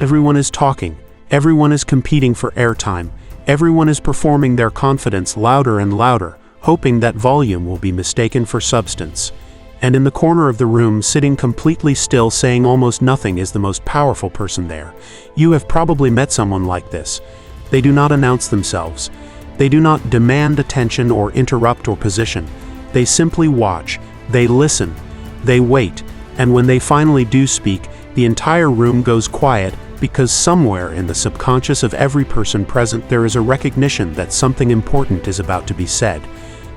Everyone is talking, everyone is competing for airtime, everyone is performing their confidence louder and louder, hoping that volume will be mistaken for substance. And in the corner of the room, sitting completely still, saying almost nothing, is the most powerful person there. You have probably met someone like this. They do not announce themselves. They do not demand attention or interrupt or position. They simply watch, they listen, they wait, and when they finally do speak, the entire room goes quiet, because somewhere in the subconscious of every person present there is a recognition that something important is about to be said.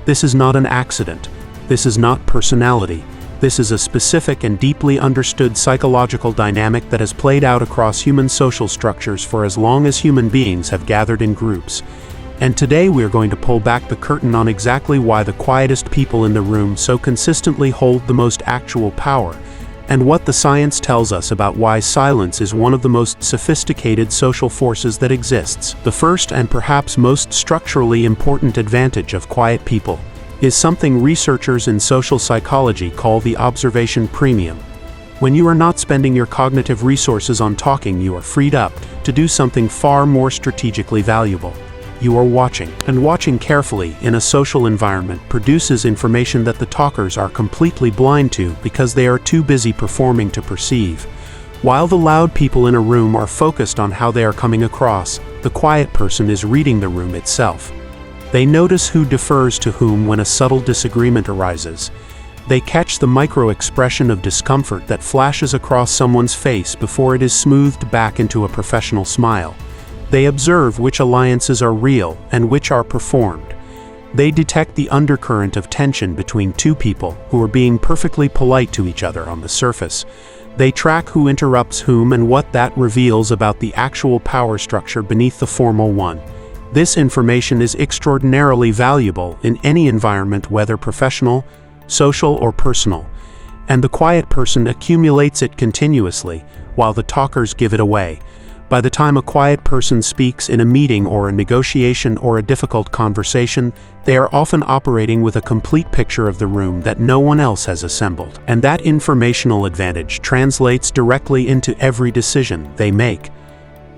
This is not an accident. This is not personality. This is a specific and deeply understood psychological dynamic that has played out across human social structures for as long as human beings have gathered in groups. And today we are going to pull back the curtain on exactly why the quietest people in the room so consistently hold the most actual power, and what the science tells us about why silence is one of the most sophisticated social forces that exists. The first and perhaps most structurally important advantage of quiet people is something researchers in social psychology call the observation premium. When you are not spending your cognitive resources on talking, you are freed up to do something far more strategically valuable. You are watching, and watching carefully in a social environment produces information that the talkers are completely blind to because they are too busy performing to perceive. While the loud people in a room are focused on how they are coming across, the quiet person is reading the room itself. They notice who defers to whom when a subtle disagreement arises. They catch the micro-expression of discomfort that flashes across someone's face before it is smoothed back into a professional smile. They observe which alliances are real and which are performed. They detect the undercurrent of tension between two people who are being perfectly polite to each other on the surface. They track who interrupts whom and what that reveals about the actual power structure beneath the formal one. This information is extraordinarily valuable in any environment, whether professional, social, or personal. And the quiet person accumulates it continuously, while the talkers give it away. By the time a quiet person speaks in a meeting or a negotiation or a difficult conversation, they are often operating with a complete picture of the room that no one else has assembled. And that informational advantage translates directly into every decision they make.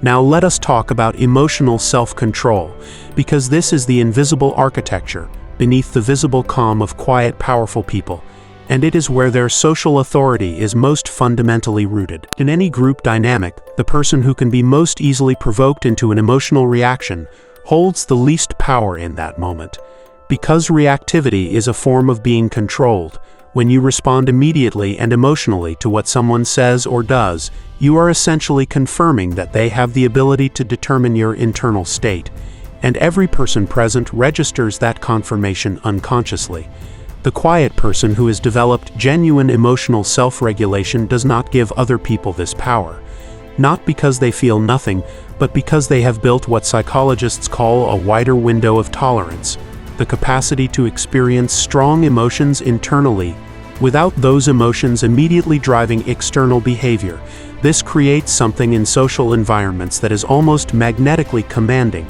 Now let us talk about emotional self-control, because this is the invisible architecture beneath the visible calm of quiet, powerful people. And it is where their social authority is most fundamentally rooted. In any group dynamic, the person who can be most easily provoked into an emotional reaction holds the least power in that moment. Because reactivity is a form of being controlled, when you respond immediately and emotionally to what someone says or does, you are essentially confirming that they have the ability to determine your internal state. And every person present registers that confirmation unconsciously. The quiet person who has developed genuine emotional self-regulation does not give other people this power. Not because they feel nothing, but because they have built what psychologists call a wider window of tolerance, the capacity to experience strong emotions internally, without those emotions immediately driving external behavior. This creates something in social environments that is almost magnetically commanding.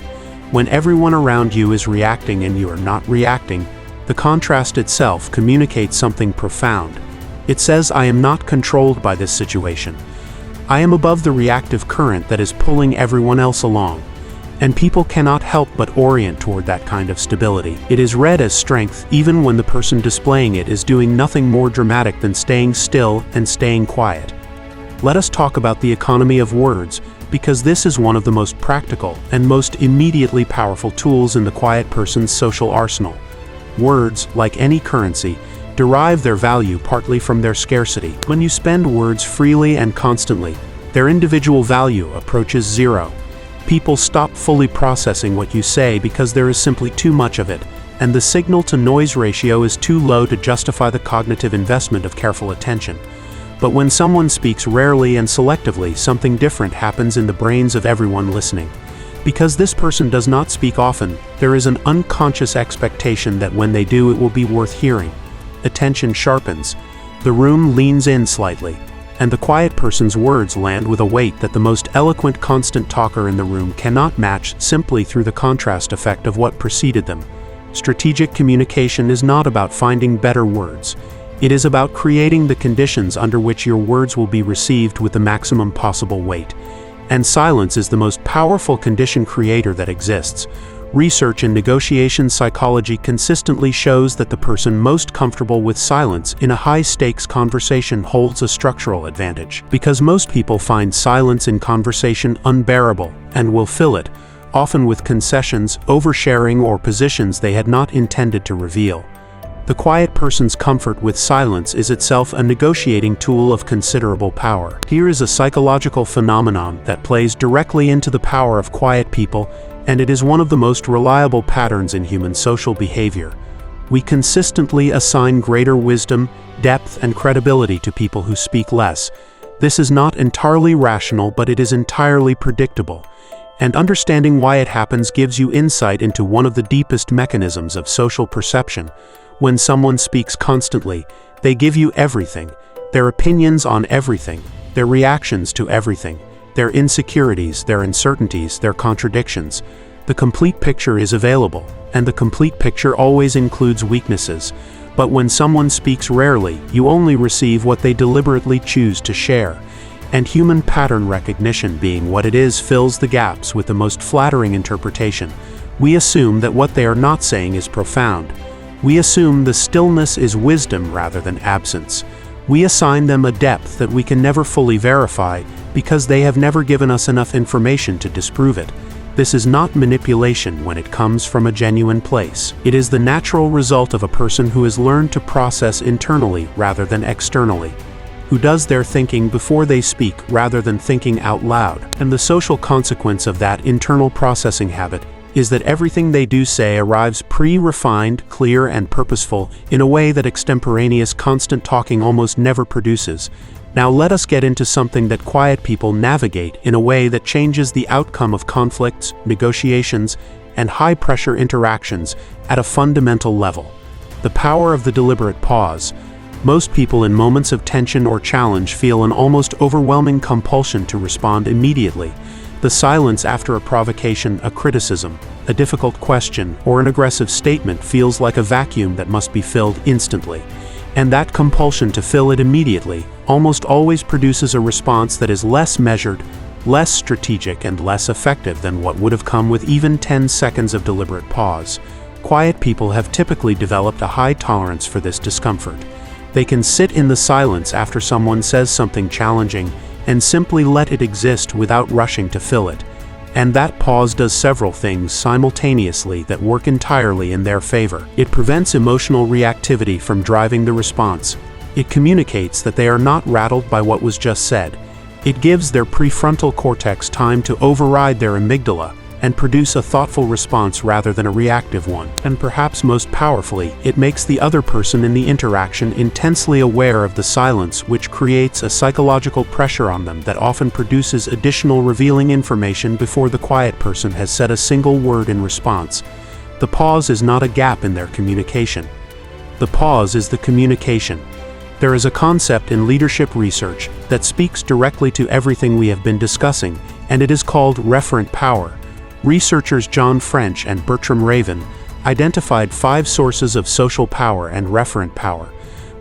When everyone around you is reacting and you are not reacting, the contrast itself communicates something profound. It says, I am not controlled by this situation. I am above the reactive current that is pulling everyone else along. And people cannot help but orient toward that kind of stability. It is read as strength, even when the person displaying it is doing nothing more dramatic than staying still and staying quiet. Let us talk about the economy of words, because this is one of the most practical and most immediately powerful tools in the quiet person's social arsenal. Words, like any currency, derive their value partly from their scarcity. When you spend words freely and constantly, their individual value approaches zero. People stop fully processing what you say because there is simply too much of it, and the signal-to-noise ratio is too low to justify the cognitive investment of careful attention. But when someone speaks rarely and selectively, something different happens in the brains of everyone listening. Because this person does not speak often, there is an unconscious expectation that when they do, it will be worth hearing. Attention sharpens. The room leans in slightly, and the quiet person's words land with a weight that the most eloquent constant talker in the room cannot match simply through the contrast effect of what preceded them. Strategic communication is not about finding better words. It is about creating the conditions under which your words will be received with the maximum possible weight. And silence is the most powerful condition creator that exists. Research in negotiation psychology consistently shows that the person most comfortable with silence in a high-stakes conversation holds a structural advantage, because most people find silence in conversation unbearable and will fill it, often with concessions, oversharing, or positions they had not intended to reveal. The quiet person's comfort with silence is itself a negotiating tool of considerable power. Here is a psychological phenomenon that plays directly into the power of quiet people, and it is one of the most reliable patterns in human social behavior. We consistently assign greater wisdom, depth, and credibility to people who speak less. This is not entirely rational, but it is entirely predictable. And understanding why it happens gives you insight into one of the deepest mechanisms of social perception. When someone speaks constantly, they give you everything: their opinions on everything, their reactions to everything, their insecurities, their uncertainties, their contradictions. The complete picture is available, and the complete picture always includes weaknesses. But when someone speaks rarely, you only receive what they deliberately choose to share. And human pattern recognition, being what it is, fills the gaps with the most flattering interpretation. We assume that what they are not saying is profound. We assume the stillness is wisdom rather than absence. We assign them a depth that we can never fully verify, because they have never given us enough information to disprove it. This is not manipulation when it comes from a genuine place. It is the natural result of a person who has learned to process internally rather than externally, who does their thinking before they speak rather than thinking out loud. And the social consequence of that internal processing habit is that everything they do say arrives pre-refined, clear, and purposeful in a way that extemporaneous constant talking almost never produces. Now let us get into something that quiet people navigate in a way that changes the outcome of conflicts, negotiations, and high-pressure interactions at a fundamental level. The power of the deliberate pause. Most people in moments of tension or challenge feel an almost overwhelming compulsion to respond immediately. The silence after a provocation, a criticism, a difficult question, or an aggressive statement feels like a vacuum that must be filled instantly. And that compulsion to fill it immediately almost always produces a response that is less measured, less strategic, and less effective than what would have come with even 10 seconds of deliberate pause. Quiet people have typically developed a high tolerance for this discomfort. They can sit in the silence after someone says something challenging and simply let it exist without rushing to fill it. And that pause does several things simultaneously that work entirely in their favor. It prevents emotional reactivity from driving the response. It communicates that they are not rattled by what was just said. It gives their prefrontal cortex time to override their amygdala and produce a thoughtful response rather than a reactive one. And perhaps most powerfully, it makes the other person in the interaction intensely aware of the silence, which creates a psychological pressure on them that often produces additional revealing information before the quiet person has said a single word in response. The pause is not a gap in their communication. The pause is the communication. There is a concept in leadership research that speaks directly to everything we have been discussing, and it is called referent power. Researchers John French and Bertram Raven identified 5 sources of social power and referent power.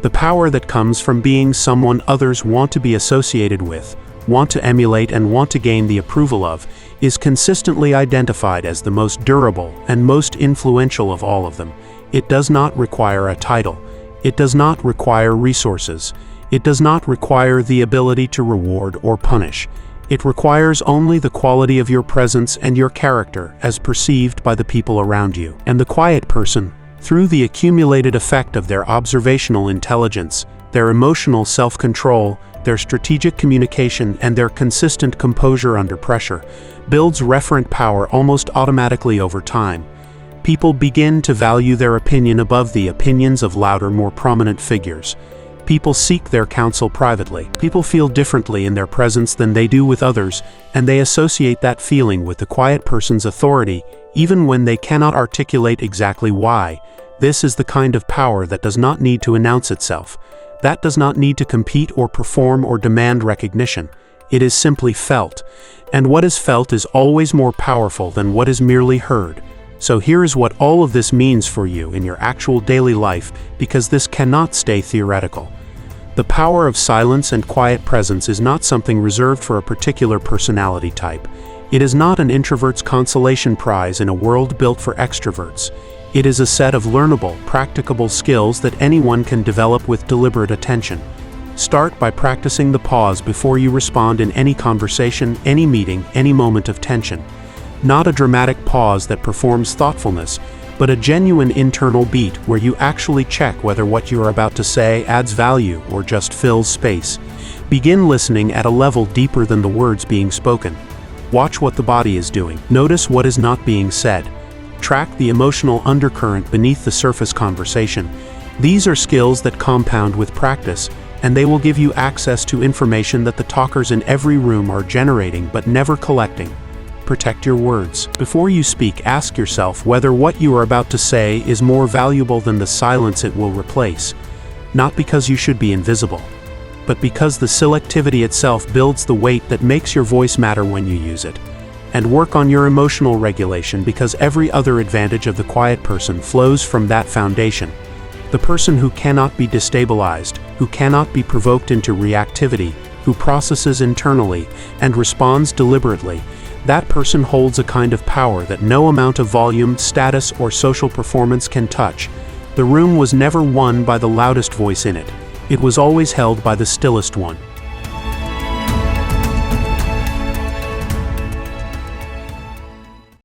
The power that comes from being someone others want to be associated with, want to emulate, and want to gain the approval of is consistently identified as the most durable and most influential of all of them. It does not require a title. It does not require resources. It does not require the ability to reward or punish. It requires only the quality of your presence and your character as perceived by the people around you. And the quiet person, through the accumulated effect of their observational intelligence, their emotional self-control, their strategic communication, and their consistent composure under pressure, builds referent power almost automatically over time. People begin to value their opinion above the opinions of louder, more prominent figures. People seek their counsel privately. People feel differently in their presence than they do with others, and they associate that feeling with the quiet person's authority, even when they cannot articulate exactly why. This is the kind of power that does not need to announce itself. That does not need to compete or perform or demand recognition. It is simply felt. And what is felt is always more powerful than what is merely heard. So here is what all of this means for you in your actual daily life, because this cannot stay theoretical. The power of silence and quiet presence is not something reserved for a particular personality type. It is not an introvert's consolation prize in a world built for extroverts. It is a set of learnable, practicable skills that anyone can develop with deliberate attention. Start by practicing the pause before you respond in any conversation, any meeting, any moment of tension. Not a dramatic pause that performs thoughtfulness, but a genuine internal beat where you actually check whether what you are about to say adds value or just fills space. Begin listening at a level deeper than the words being spoken. Watch what the body is doing. Notice what is not being said. Track the emotional undercurrent beneath the surface conversation. These are skills that compound with practice, and they will give you access to information that the talkers in every room are generating but never collecting. Protect your words. Before you speak, ask yourself whether what you are about to say is more valuable than the silence it will replace. Not because you should be invisible, but because the selectivity itself builds the weight that makes your voice matter when you use it. And work on your emotional regulation, because every other advantage of the quiet person flows from that foundation. The person who cannot be destabilized, who cannot be provoked into reactivity, who processes internally and responds deliberately, that person holds a kind of power that no amount of volume, status, or social performance can touch. The room was never won by the loudest voice in it. It was always held by the stillest one.